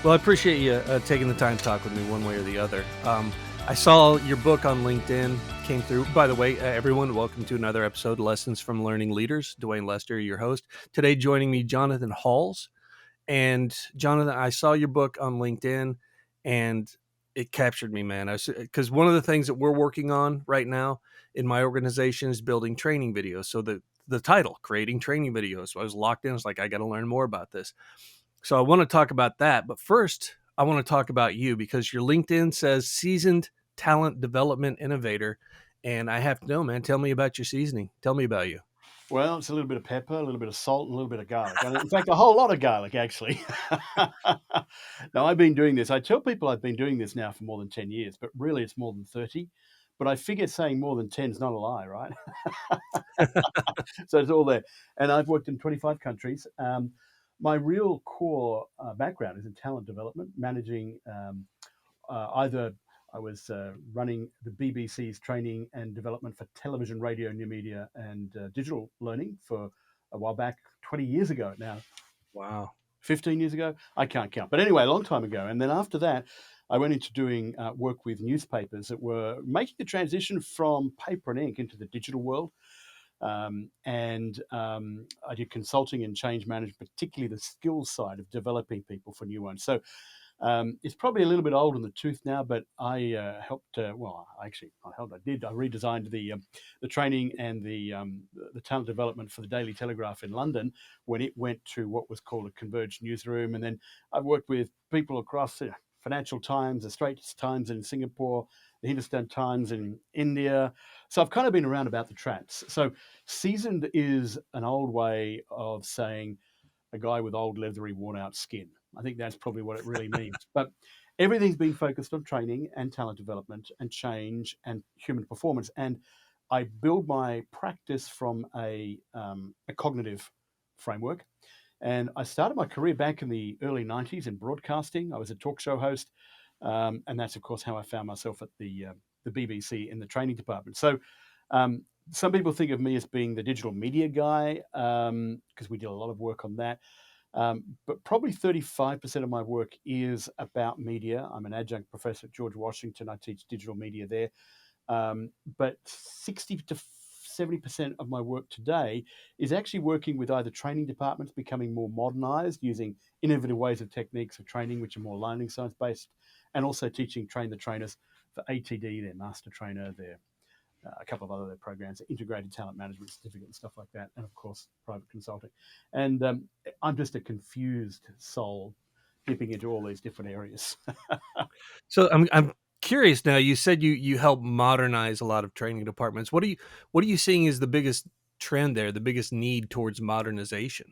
Well, I appreciate you taking the time to talk with me one way or the other. I saw your book on LinkedIn came through. By the way, everyone, welcome to another episode, Lessons from Learning Leaders. Duane Lester, your host. Today, joining me, Jonathan Halls. And Jonathan, I saw your book on LinkedIn, and it captured me, man. Because one of the things that we're working on right now in my organization is building training videos. So the title, creating training videos. So I was locked in. I was like, I got to learn more about this. So I want to talk about that. But first, I want to talk about you because your LinkedIn says seasoned talent development innovator. And I have to know, man, tell me about your seasoning. Tell me about you. Well, it's a little bit of pepper, a little bit of salt, and a little bit of garlic. And in fact, a whole lot of garlic, actually. Now, I've been doing this. I tell people I've been doing this now for more than 10 years, but really it's more than 30. But I figure saying more than 10 is not a lie, right? So it's all there. And I've worked in 25 countries. My real core background is in talent development, managing either I was running the BBC's training and development for television, radio, new media, and digital learning for a while back, 20 years ago now, Wow. 15 years ago. I can't count. But anyway, a long time ago. And then after that, I went into doing work with newspapers that were making the transition from paper and ink into the digital world. And I did consulting and change management, particularly the skills side of developing people for new ones. So it's probably a little bit old in the tooth now, but I helped. Well, actually, I helped. I did. I redesigned the training and the talent development for the Daily Telegraph in London when it went to what was called a converged newsroom. And then I've worked with people across Financial Times, the Straits Times in Singapore, the Hindustan Times in India. So I've kind of been around about the traps. So seasoned is an old way of saying a guy with old, leathery, worn out skin. I think that's probably what it really means. But everything's been focused on training and talent development and change and human performance. And I build my practice from a cognitive framework. And I started my career back in the early 90s in broadcasting. I was a talk show host. And that's, of course, how I found myself at the BBC in the training department. So um, some people think of me as being the digital media guy because we did a lot of work on that. But probably 35% of my work is about media. I'm an adjunct professor at George Washington. I teach digital media there. But 60 to 70% of my work today is actually working with either training departments becoming more modernized using innovative ways of techniques of training, which are more learning science based, and also teaching train the trainers for ATD, their master trainer, their a couple of other programs, integrated talent management certificate and stuff like that, and of course, private consulting. And I'm just a confused soul dipping into all these different areas. So I'm curious now. You said you help modernize a lot of training departments. What are you seeing is the biggest trend there, the biggest need towards modernization?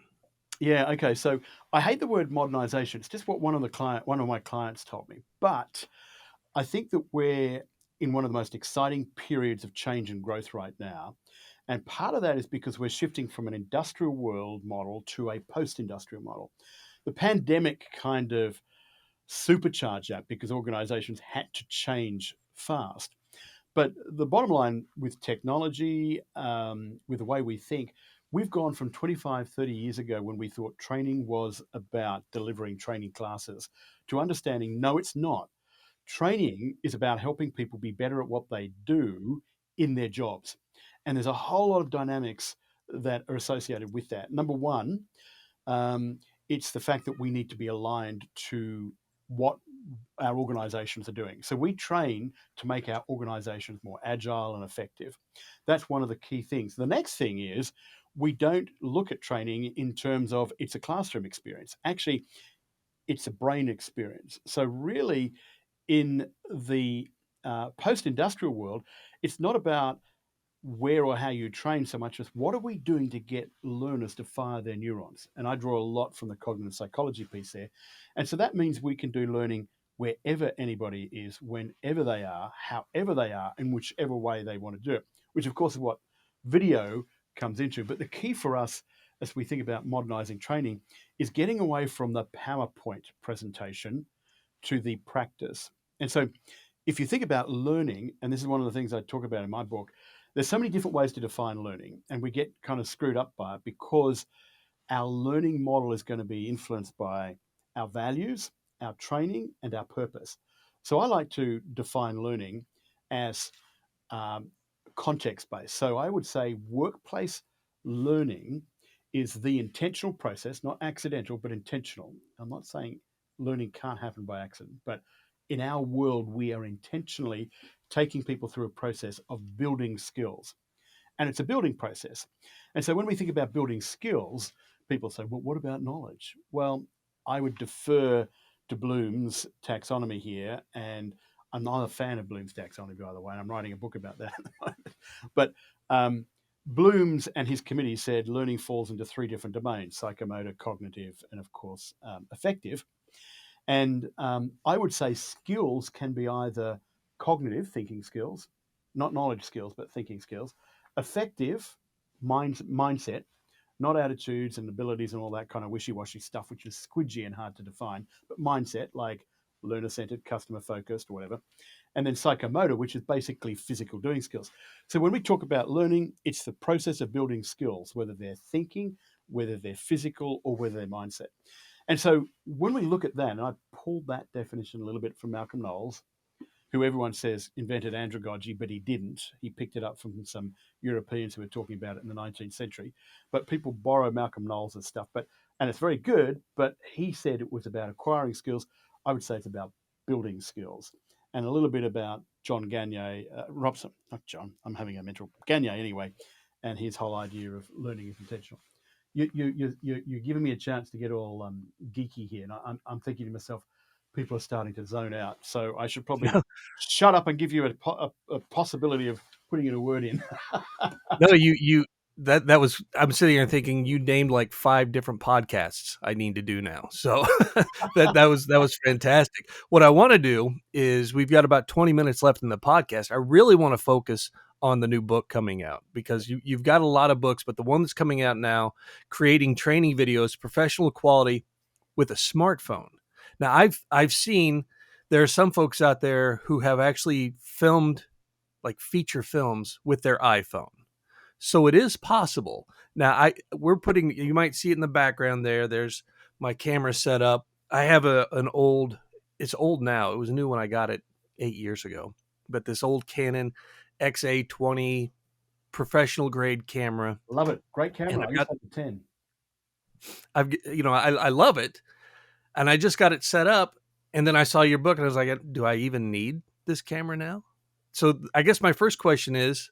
Yeah, okay. So I hate the word modernization. It's just what one of my clients told me. But I think that we're in one of the most exciting periods of change and growth right now. And part of that is because we're shifting from an industrial world model to a post industrial model. The pandemic kind of supercharged that because organizations had to change fast. But the bottom line with technology, with the way we think, we've gone from 25, 30 years ago when we thought training was about delivering training classes to understanding no, it's not. Training is about helping people be better at what they do in their jobs. And there's a whole lot of dynamics that are associated with that. Number one, it's the fact that we need to be aligned to what our organizations are doing. So we train to make our organizations more agile and effective. That's one of the key things. The next thing is we don't look at training in terms of it's a classroom experience. Actually, it's a brain experience. So really, in the post-industrial world, it's not about where or how you train so much as what are we doing to get learners to fire their neurons. And I draw a lot from the cognitive psychology piece there. And so that means we can do learning wherever anybody is, whenever they are, however they are, in whichever way they want to do it, which of course is what video comes into. But the key for us as we think about modernizing training is getting away from the PowerPoint presentation to the practice. And so if you think about learning, and this is one of the things I talk about in my book, there's so many different ways to define learning, and we get kind of screwed up by it because our learning model is going to be influenced by our values our training, and our purpose. So I like to define learning as um, context based. So I would say workplace learning is the intentional process, not accidental, but intentional. I'm not saying learning can't happen by accident, but in our world, we are intentionally taking people through a process of building skills. And it's a building process. And so when we think about building skills, people say, well, what about knowledge? Well, I would defer to Bloom's taxonomy here. And I'm not a fan of Bloom's taxonomy, by the way, and I'm writing a book about that at the moment. But Bloom's and his committee said learning falls into three different domains: psychomotor, cognitive, and of course, affective. And I would say skills can be either cognitive thinking skills, not knowledge skills, but thinking skills, affective mindset, not attitudes and abilities and all that kind of wishy-washy stuff, which is squidgy and hard to define, but mindset like learner-centered, customer-focused, or whatever. And then psychomotor, which is basically physical doing skills. So when we talk about learning, it's the process of building skills, whether they're thinking, whether they're physical, or whether they're mindset. And so when we look at that, and I pulled that definition a little bit from Malcolm Knowles, who everyone says invented andragogy, but he didn't. He picked it up from some Europeans who were talking about it in the 19th century. But people borrow Malcolm Knowles' stuff, and it's very good, but he said it was about acquiring skills. I would say it's about building skills. And a little bit about John Gagne, Robson, not John, I'm having a mental, Gagne anyway, and his whole idea of learning is intentional. You're giving me a chance to get all geeky here, and I'm thinking to myself, people are starting to zone out. So I should probably shut up and give you a possibility of putting in a word in. No, you that was I'm sitting here thinking you named like 5 different podcasts I need to do now. So that was fantastic. What I want to do is we've got about 20 minutes left in the podcast. I really want to focus on the new book coming out because you've got a lot of books, but the one that's coming out now, creating training videos, professional quality with a smartphone. Now I've seen there are some folks out there who have actually filmed like feature films with their iPhone. So it is possible. Now we're putting you might see it in the background there. There's my camera set up. I have an old it's old now. It was new when I got it 8 years ago. But this old Canon XA20 professional grade camera. Love it. Great And camera. I I've used got to have a 10. I love it and I just got it set up and then I saw your book and I was like, do I even need this camera now? So I guess my first question is,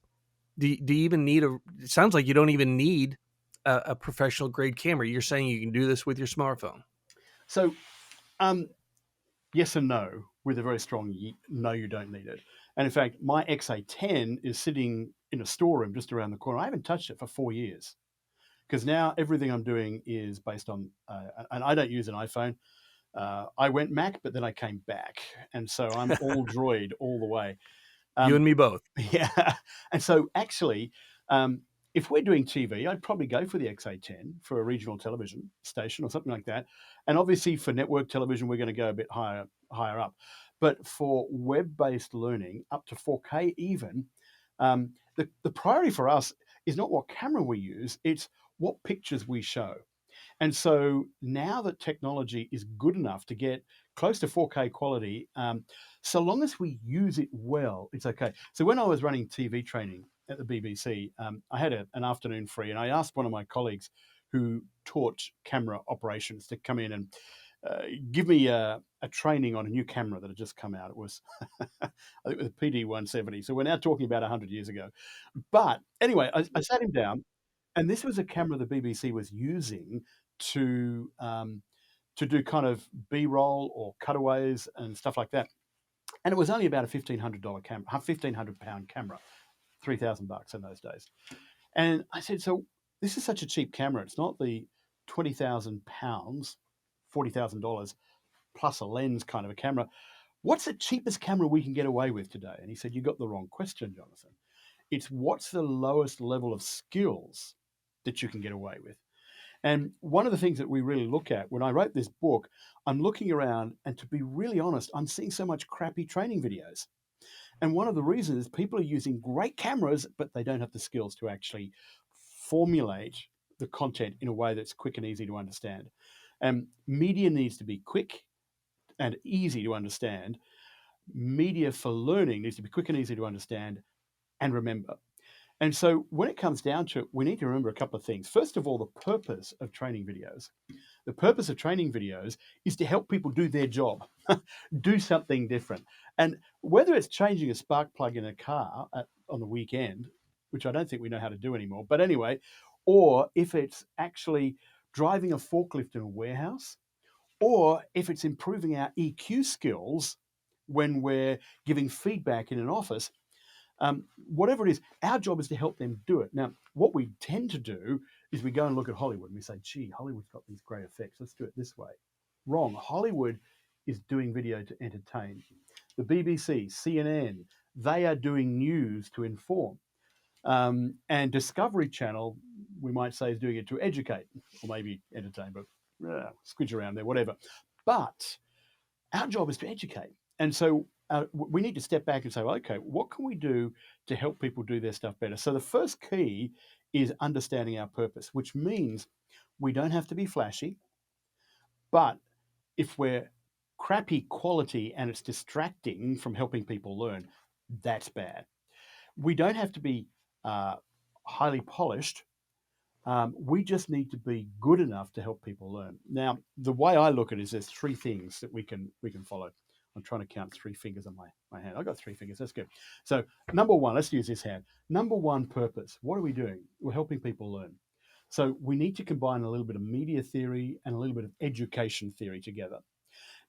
do you even need it sounds like you don't even need a professional grade camera. You're saying you can do this with your smartphone. So, um, yes and no, with a very strong no, you don't need it. And in fact, my XA10 is sitting in a storeroom just around the corner. I haven't touched it for 4 years because now everything I'm doing is based on, and I don't use an iPhone. I went Mac, but then I came back. And so I'm all Droid all the way. You Um, and me both. yeah. And so actually, um, if we're doing TV, I'd probably go for the XA10 for a regional television station or something like that. And obviously for network television, we're going to go a bit higher up. But for web-based learning, up to 4K even, the priority for us is not what camera we use, it's what pictures we show. And so now that technology is good enough to get close to 4K quality, so long as we use it well, it's okay. So when I was running TV training at the BBC, I had an afternoon free, and I asked one of my colleagues who taught camera operations to come in and give me a training on a new camera that had just come out. It was, I think it was a PD 170. So we're now talking about 100 years ago. But anyway, I sat him down, and this was a camera the BBC was using to to do kind of B-roll or cutaways and stuff like that. And it was only about a $1,500 camera, £1,500 camera, $3,000 in those days. And I said, so this is such a cheap camera. It's not the £20,000, $40,000 plus a lens kind of a camera. What's the cheapest camera we can get away with today? And he said, you got the wrong question, Jonathan. It's what's the lowest level of skills that you can get away with. And one of the things that we really look at when I wrote this book, I'm looking around, and to be really honest, I'm seeing so much crappy training videos. And one of the reasons is people are using great cameras, but they don't have the skills to actually formulate the content in a way that's quick and easy to understand. And media needs to be quick and easy to understand. Media for learning needs to be quick and easy to understand and remember. And so when it comes down to it, we need to remember a couple of things. First of all, the purpose of training videos. The purpose of training videos is to help people do their job, do something different. And whether it's changing a spark plug in a car on the weekend, which I don't think we know how to do anymore, but anyway, or if it's actually driving a forklift in a warehouse, or if it's improving our EQ skills when we're giving feedback in an office, whatever it is, our job is to help them do it. Now, what we tend to do is we go and look at Hollywood and we say, gee, Hollywood's got these great effects. Let's do it this way. Wrong. Hollywood is doing video to entertain. The BBC, CNN, they are doing news to inform. And Discovery Channel, we might say, is doing it to educate or maybe entertain, but squidge around there, whatever. But our job is to educate. And so we need to step back and say, well, okay, what can we do to help people do their stuff better? So the first key is understanding our purpose, which means we don't have to be flashy, but if we're crappy quality and it's distracting from helping people learn, that's bad. We don't have to be highly polished. We just need to be good enough to help people learn. Now, the way I look at it is there's three things that we can follow. I'm trying to count three fingers on my hand. I've got three fingers. That's good. So, number one, let's use this hand. Number one, purpose. What are we doing? We're helping people learn. So, we need to combine a little bit of media theory and a little bit of education theory together.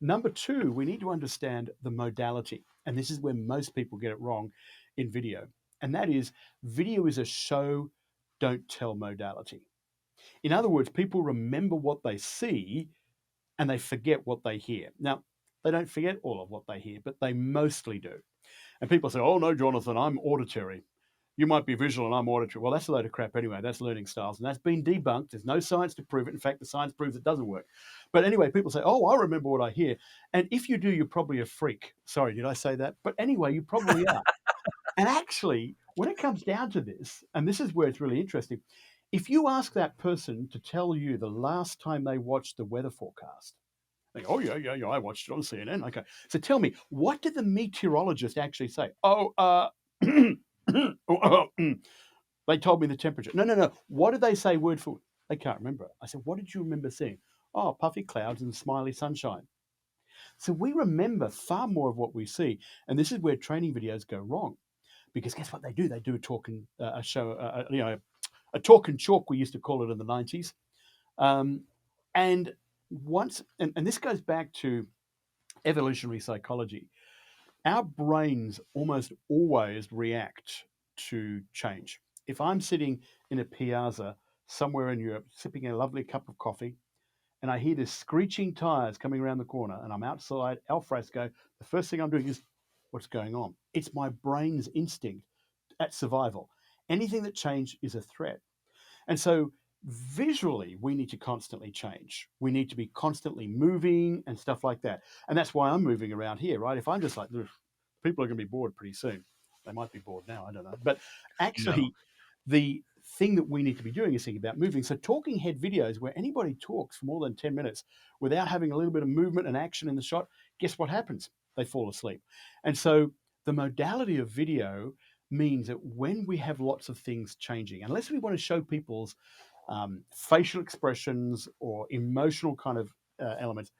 Number two, we need to understand the modality. And this is where most people get it wrong in video. And that is, video is a show, don't tell modality. In other words, people remember what they see and they forget what they hear. Now, they don't forget all of what they hear, but they mostly do. And people say, oh, no, Jonathan, I'm auditory. You might be visual and I'm auditory. Well, that's a load of crap anyway. That's learning styles. And that's been debunked. There's no science to prove it. In fact, the science proves it doesn't work. But anyway, people say, oh, I remember what I hear. And if you do, you're probably a freak. Sorry, did I say that? But anyway, you probably are. And actually, when it comes down to this, and this is where it's really interesting, if you ask that person to tell you the last time they watched the weather forecast, they go, oh, yeah, I watched it on CNN. Okay. So tell me, what did the meteorologist actually say? They told me the temperature. No. What did they say word for word? They can't remember it. I said, what did you remember seeing? Oh, puffy clouds and smiley sunshine. So we remember far more of what we see. And this is where training videos go wrong. Because guess what they do? They do a talk and a show, a talk and chalk, we used to call it in the 90s. And once, and this goes back to evolutionary psychology, our brains almost always react to change. If I'm sitting in a piazza somewhere in Europe, sipping a lovely cup of coffee, and I hear this screeching tires coming around the corner, and I'm outside al fresco, the first thing I'm doing is, what's going on? It's my brain's instinct at survival. Anything that changes is a threat. And so visually, we need to constantly change. We need to be constantly moving and stuff like that. And that's why I'm moving around here, right? If I'm just like, people are going to be bored pretty soon. They might be bored now, I don't know. But No. actually, the thing that we need to be doing is thinking about moving. So talking head videos where anybody talks for more than 10 minutes without having a little bit of movement and action in the shot, guess what happens? They fall asleep. And so the modality of video means that when we have lots of things changing, unless we want to show people's facial expressions or emotional kind of elements,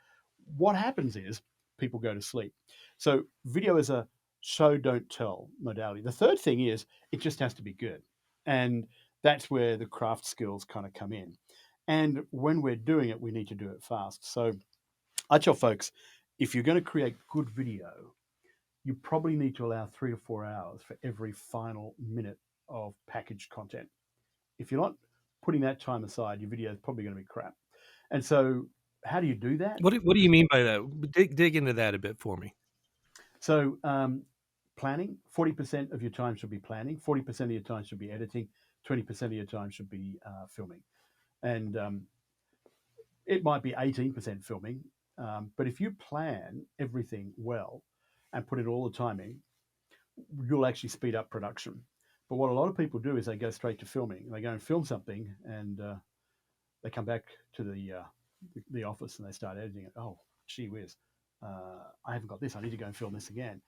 what happens is people go to sleep. So video is a show, don't tell modality. The third thing is it just has to be good. And that's where the craft skills kind of come in. And when we're doing it, we need to do it fast. So I tell folks, if you're going to create good video, you probably need to allow 3 to 4 hours for every final minute of packaged content. If you're not putting that time aside, your video is probably going to be crap. And so, how do you do that? What do you mean by that? Dig into that a bit for me. So, planning 40% of your time should be planning, 40% of your time should be editing, 20% of your time should be filming. And it might be 18% filming. But if you plan everything well and put in all the time in, you'll actually speed up production. But what a lot of people do is they go straight to filming. They go and film something, and they come back to the office and they start editing it. Oh, gee whiz! I haven't got this. I need to go and film this again.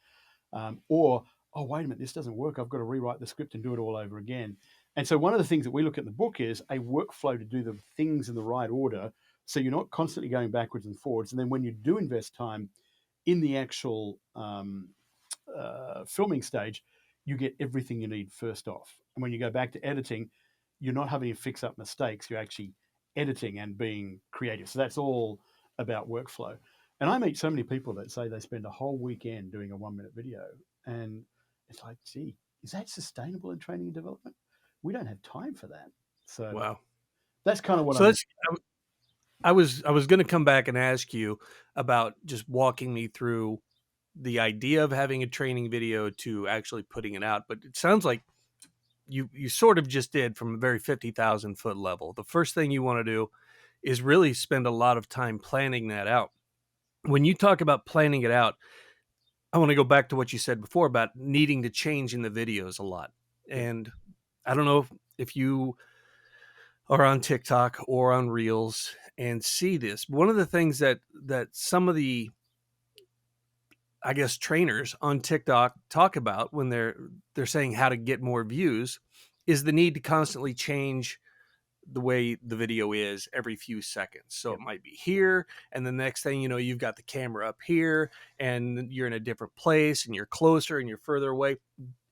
Or, oh, wait a minute, this doesn't work. I've got to rewrite the script and do it all over again. And so, one of the things that we look at in the book is a workflow to do the things in the right order. So, you're not constantly going backwards and forwards. And then, when you do invest time in the actual filming stage, you get everything you need first off. And when you go back to editing, you're not having to fix up mistakes. You're actually editing and being creative. So that's all about workflow. And I meet so many people that say they spend a whole weekend doing a 1 minute video. And it's like, gee, is that sustainable in training and development? We don't have time for that. So Wow. that's kind of what So I'm. that's I was going to come back and ask you about just walking me through the idea of having a training video to actually putting it out, but it sounds like you sort of just did from a very 50,000 foot level. The first thing you want to do is really spend a lot of time planning that out. When you talk about planning it out, I want to go back to what you said before about needing to change in the videos a lot. Yeah. And I don't know if you are on TikTok or on Reels and see this. One of the things that some of the, I guess, trainers on TikTok talk about when they're saying how to get more views is the need to constantly change the way the video is every few seconds. So Yep. it might be here, and the next thing you know, you've got the camera up here, and you're in a different place, and you're closer, and you're further away.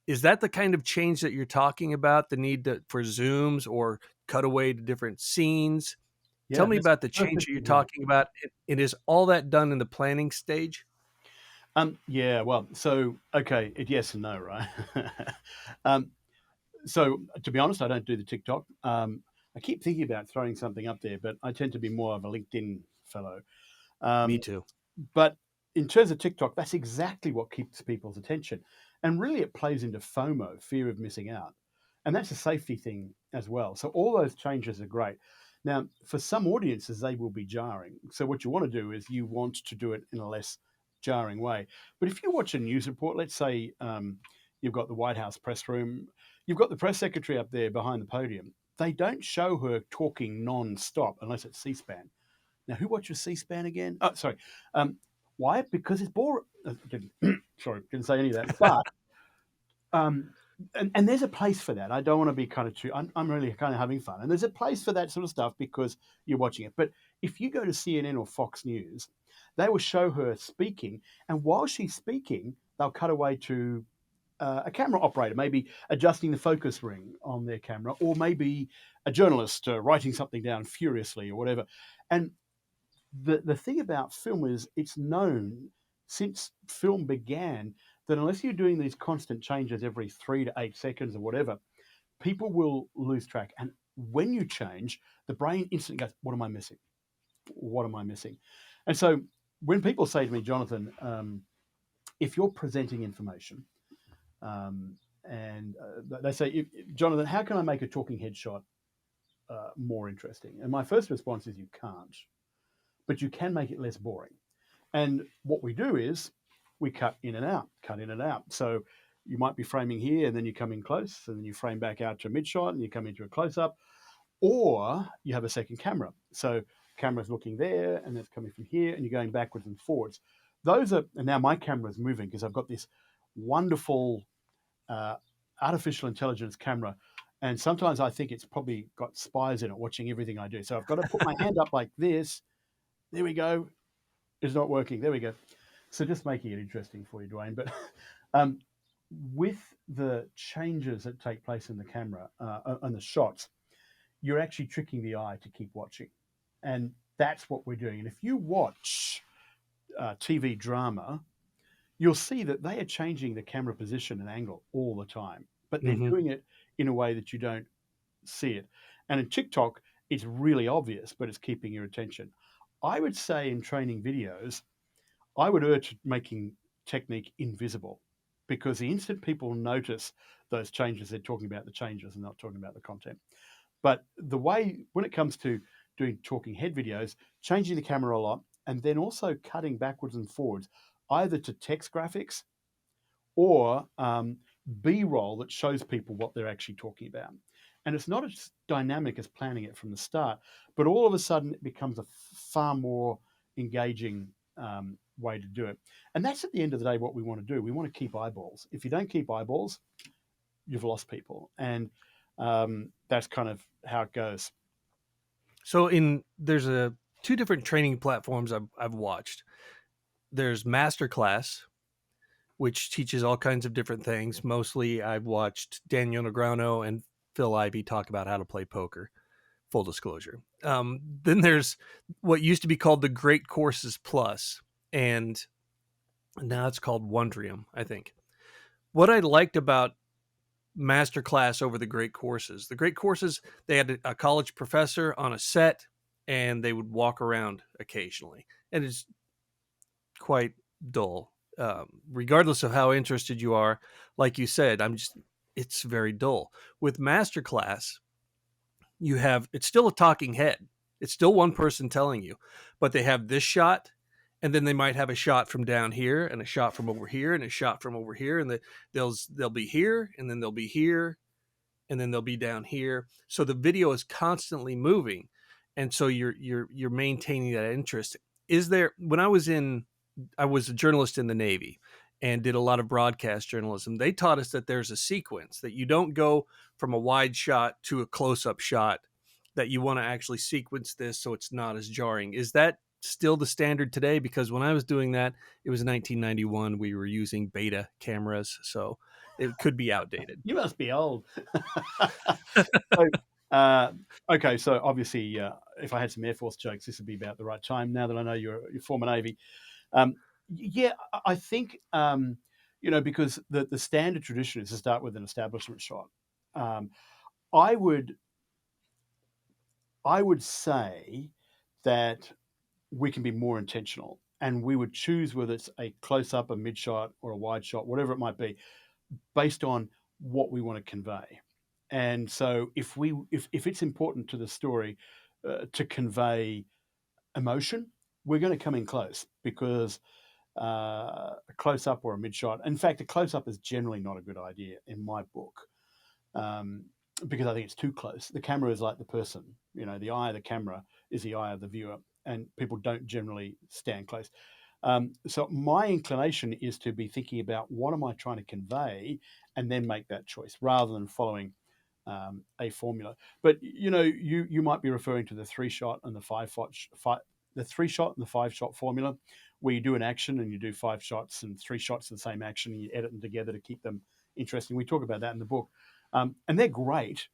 Is that the kind of change that you're talking about? The need for zooms or cutaway to different scenes? Tell Yeah. me That's a about the change perfect that you're example. talking about. It is all that done in the planning stage? Yeah, well, so okay, yes and no, right? um, so to be honest, I don't do the TikTok. I keep thinking about throwing something up there, but I tend to be more of a LinkedIn fellow. Me Um, too. but in terms of TikTok, that's exactly what keeps people's attention, and really, it plays into FOMO, fear of missing out, and that's a safety thing as well. So all those changes are great. Now, for some audiences, they will be jarring. So what you want to do is you want to do it in a less jarring way. But if you watch a news report, let's say you've got the White House press room, you've got the press secretary up there behind the podium. They don't show her talking non-stop unless it's C-SPAN. Now, who watches C-SPAN again? Oh, sorry. Why? Because it's boring. Sorry, didn't say any of that. But um, and there's a place for that. I don't want to be kind of too. I'm really kind of having fun, and there's a place for that sort of stuff because you're watching it. But if you go to CNN or Fox News, they will show her speaking, and while she's speaking, they'll cut away to a camera operator, maybe adjusting the focus ring on their camera, or maybe a journalist writing something down furiously or whatever. And the thing about film is it's known since film began that unless you're doing these constant changes every 3 to 8 seconds or whatever, people will lose track. And when you change, the brain instantly goes, "What am I missing? What am I missing?" And so when people say to me, Jonathan, if you're presenting information, and they say, Jonathan, how can I make a talking head shot more interesting? And my first response is, you can't, but you can make it less boring. And what we do is we cut in and out, cut in and out. So you might be framing here and then you come in close and then you frame back out to a mid shot and you come into a close up, or you have a second camera. So camera's looking there and it's coming from here and you're going backwards and forwards. Those are, and now my camera is moving because I've got this wonderful uh, artificial intelligence camera. And sometimes I think it's probably got spies in it watching everything I do. So I've got to put my hand up like this. There we go. It's not working. There we go. So just making it interesting for you, Duane. But um, with the changes that take place in the camera and the shots, you're actually tricking the eye to keep watching. And that's what we're doing. And if you watch TV drama, you'll see that they are changing the camera position and angle all the time, but they're Hmm. doing it in a way that you don't see it. And in TikTok, it's really obvious, but it's keeping your attention. I would say in training videos, I would urge making technique invisible because the instant people notice those changes, they're talking about the changes and not talking about the content. But the way, when it comes to doing talking head videos, changing the camera a lot and then also cutting backwards and forwards, either to text graphics or B roll that shows people what they're actually talking about. And it's not as dynamic as planning it from the start, but all of a sudden it becomes a far more engaging way to do it. And that's at the end of the day what we want to do. We want to keep eyeballs. If you don't keep eyeballs, you've lost people. And that's kind of how it goes. So there's two different training platforms I've watched. There's Masterclass, which teaches all kinds of different things. Mostly, I've watched Daniel Negreanu and Phil Ivey talk about how to play poker. Full disclosure. Then there's what used to be called the Great Courses Plus, and now it's called Wondrium, I think. What I liked about Masterclass over the Great Courses, they had a college professor on a set, and they would walk around occasionally, and it's quite dull. Regardless of how interested you are, like you said, it's very dull. With Masterclass, it's still a talking head. It's still one person telling you, but they have this shot, and then they might have a shot from down here, and a shot from over here, and a shot from over here, and they'll be here, and then they'll be here, and then they'll be down here. So the video is constantly moving, and so you're maintaining that interest. Is there when I was a journalist in the Navy and did a lot of broadcast journalism. They taught us that there's a sequence, that you don't go from a wide shot to a close-up shot, that you want to actually sequence this so it's not as jarring. Is that still the standard today? Because when I was doing that, it was 1991. We were using beta cameras, so it could be outdated. You must be old. So, uh, okay, so obviously, if I had some Air Force jokes, this would be about the right time. Now that I know you're former Navy, um, yeah, I think because the standard tradition is to start with an establishment shot. Um, I would say that we can be more intentional, and we would choose whether it's a close up, a mid shot, or a wide shot, whatever it might be, based on what we want to convey. And so, if it's important to the story to convey emotion, we're going to come in close because a close up or a mid shot. In fact, a close up is generally not a good idea in my book, um, because I think it's too close. The camera is like the person, the eye of the camera is the eye of the viewer, and people don't generally stand close. So my inclination is to be thinking about what am I trying to convey, and then make that choice rather than following a formula. But you might be referring to the three shot and the three shot and the five shot formula, where you do an action and you do five shots and three shots of the same action, and you edit them together to keep them interesting. We talk about that in the book, and they're great.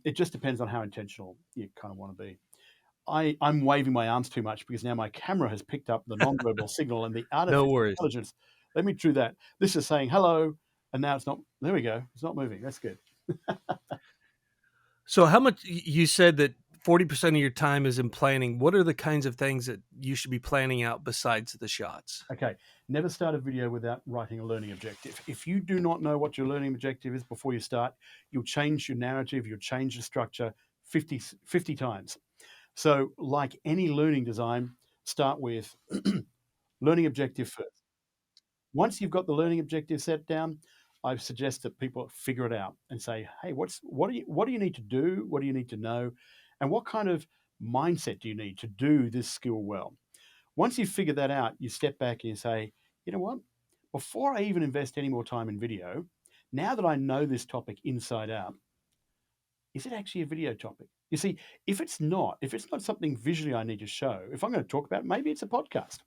It just depends on how intentional you kind of want to be. I'm waving my arms too much because now my camera has picked up the nonverbal signal and the No artificial worries. intelligence. Let me do that. This is saying hello, and now it's not. There we go. It's not moving. That's good. So how much you said that 40% of your time is in planning. What are the kinds of things that you should be planning out besides the shots? Okay. Never start a video without writing a learning objective. If you do not know what your learning objective is before you start, you'll change your narrative, you'll change the structure 50 times. So, like any learning design, start with learning objective first. Once you've got the learning objective set down, I suggest that people figure it out and say, "Hey, what do you need to do? What do you need to know? And what kind of mindset do you need to do this skill well?" Once you figure that out, you step back and you say, "You know what? Before I even invest any more time in video, now that I know this topic inside out, is it actually a video topic?" You see, if it's not something visually I need to show, if I'm going to talk about it, maybe it's a podcast.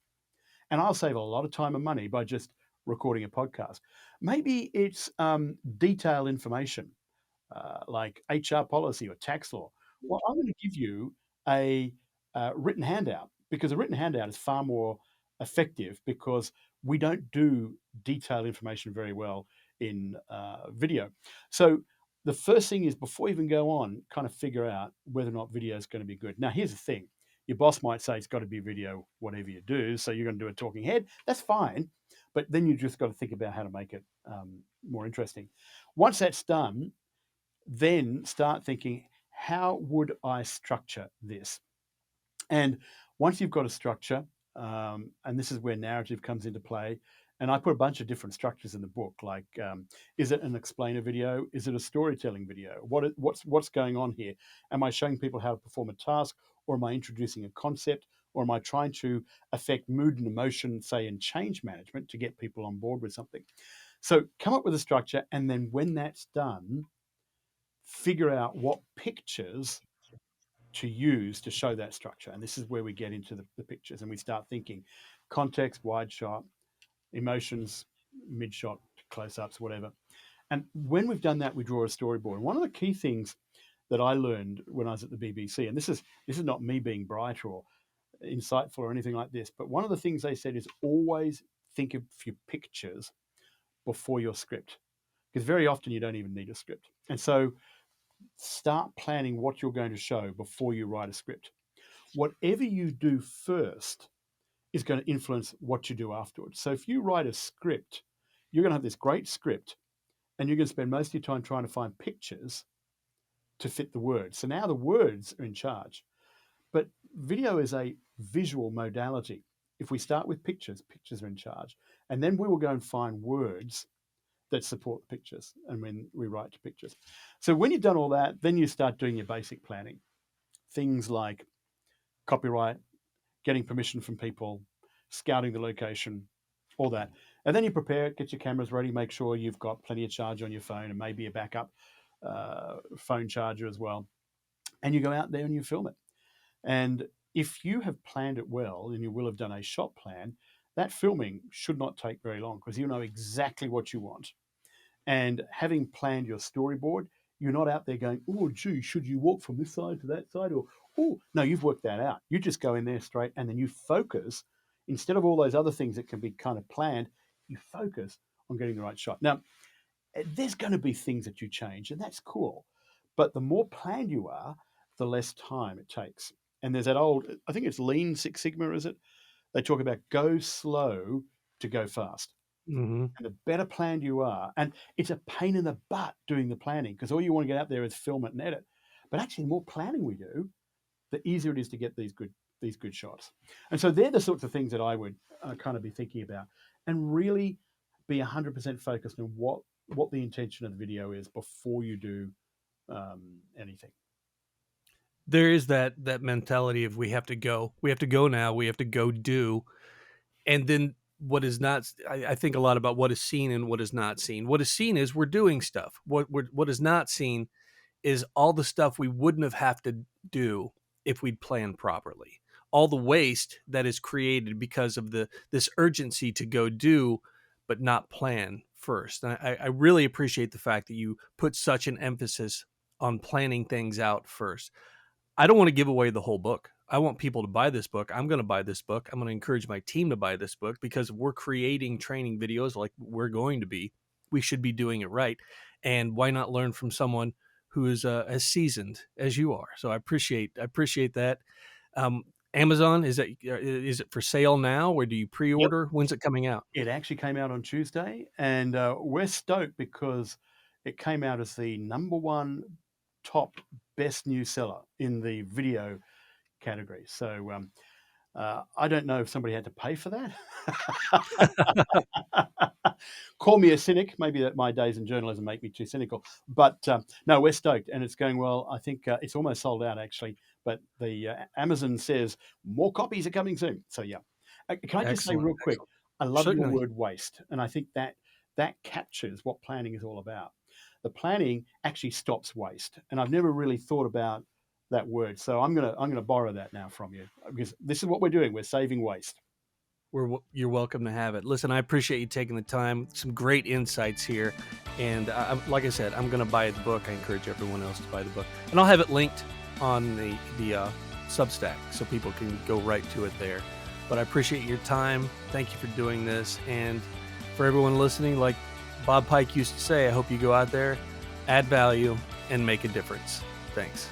And I'll save a lot of time and money by just recording a podcast. Maybe it's detailed information, like HR policy or tax law. Well, I'm going to give you a written handout, because a written handout is far more effective, because we don't do detailed information very well in video. So the first thing is, before you even go on, kind of figure out whether or not video is going to be good. Now, here's the thing. Your boss might say it's got to be video, whatever you do. So you're going to do a talking head. That's fine. But then you just got to think about how to make it more interesting. Once that's done, then start thinking, how would I structure this? And once you've got a structure, and this is where narrative comes into play, and I put a bunch of different structures in the book, like is it an explainer video? Is it a storytelling video? What's going on here? Am I showing people how to perform a task, or am I introducing a concept, Or am I trying to affect mood and emotion, say, in change management to get people on board with something? So come up with a structure, and then when that's done, figure out what pictures to use to show that structure. And this is where we get into the pictures, and we start thinking context, wide shot, emotions, mid shot, close ups, whatever. And when we've done that, we draw a storyboard. And one of the key things that I learned when I was at the BBC, and this is not me being bright or insightful or anything like this, but one of the things they said is always think of your pictures before your script, because very often you don't even need a script. And so start planning what you're going to show before you write a script. Whatever you do first is going to influence what you do afterwards. So if you write a script, you're going to have this great script, and you're going to spend most of your time trying to find pictures to fit the words. So now the words are in charge. But video is a visual modality. If we start with pictures, pictures are in charge. And then we will go and find words that support the pictures, and when we write to pictures. So when you've done all that, then you start doing your basic planning. Things like copyright, getting permission from people, scouting the location, all that. And then you prepare it, get your cameras ready, make sure you've got plenty of charge on your phone and maybe a backup phone charger as well. And you go out there and you film it. And if you have planned it well, and you will have done a shot plan, that filming should not take very long, because you know exactly what you want. And having planned your storyboard, you're not out there going, oh, gee, should you walk from this side to that side? Or, oh, no, you've worked that out. You just go in there straight, and then you focus. Instead of all those other things that can be kind of planned, you focus on getting the right shot. Now, there's going to be things that you change, and that's cool. But the more planned you are, the less time it takes. And there's that old, I think it's Lean Six Sigma, is it? They talk about go slow to go fast. Mm-hmm. And the better planned you are, and it's a pain in the butt doing the planning, because all you want to get out there is film it and edit. But actually, the more planning we do, the easier it is to get these good shots. And so they're the sorts of things that I would kind of be thinking about, and really be 100% focused on what the intention of the video is before you do anything. There is that mentality of we have to go now, we have to go do. And then what is not, I think a lot about what is seen and what is not seen. What is seen is we're doing stuff. What is not seen is all the stuff we wouldn't have to do if we'd planned properly. All the waste that is created because of this urgency to go do, but not plan first. And I really appreciate the fact that you put such an emphasis on planning things out first. I don't want to give away the whole book. I want people to buy this book. I'm going to buy this book. I'm going to encourage my team to buy this book, because we're creating training videos like we're going to be. We should be doing it right. And why not learn from someone who is as seasoned as you are? So I appreciate that. Amazon, is it for sale now, or do you Yep. pre-order? When's it coming out? It actually came out on Tuesday, and we're stoked because it came out as the #1 top best new seller in the video category. So I don't know if somebody had to pay for that. Call me a cynic. Maybe that my days in journalism make me too cynical. But no, we're stoked, and it's going well. I think it's almost sold out, actually. But the Amazon says more copies are coming soon. So yeah. Can I just say Excellent. real quick? Excellent. I love your Certainly. word waste, and I think that captures what planning is all about. The planning actually stops waste, and I've never really thought about that word. So I'm gonna borrow that now from you, because this is what we're doing. We're saving waste. You're welcome to have it. Listen, I appreciate you taking the time. Some great insights here. And like I said, I'm going to buy the book. I encourage everyone else to buy the book. And I'll have it linked on the Substack so people can go right to it there. But I appreciate your time. Thank you for doing this. And for everyone listening, like Bob Pike used to say, I hope you go out there, add value, and make a difference. Thanks.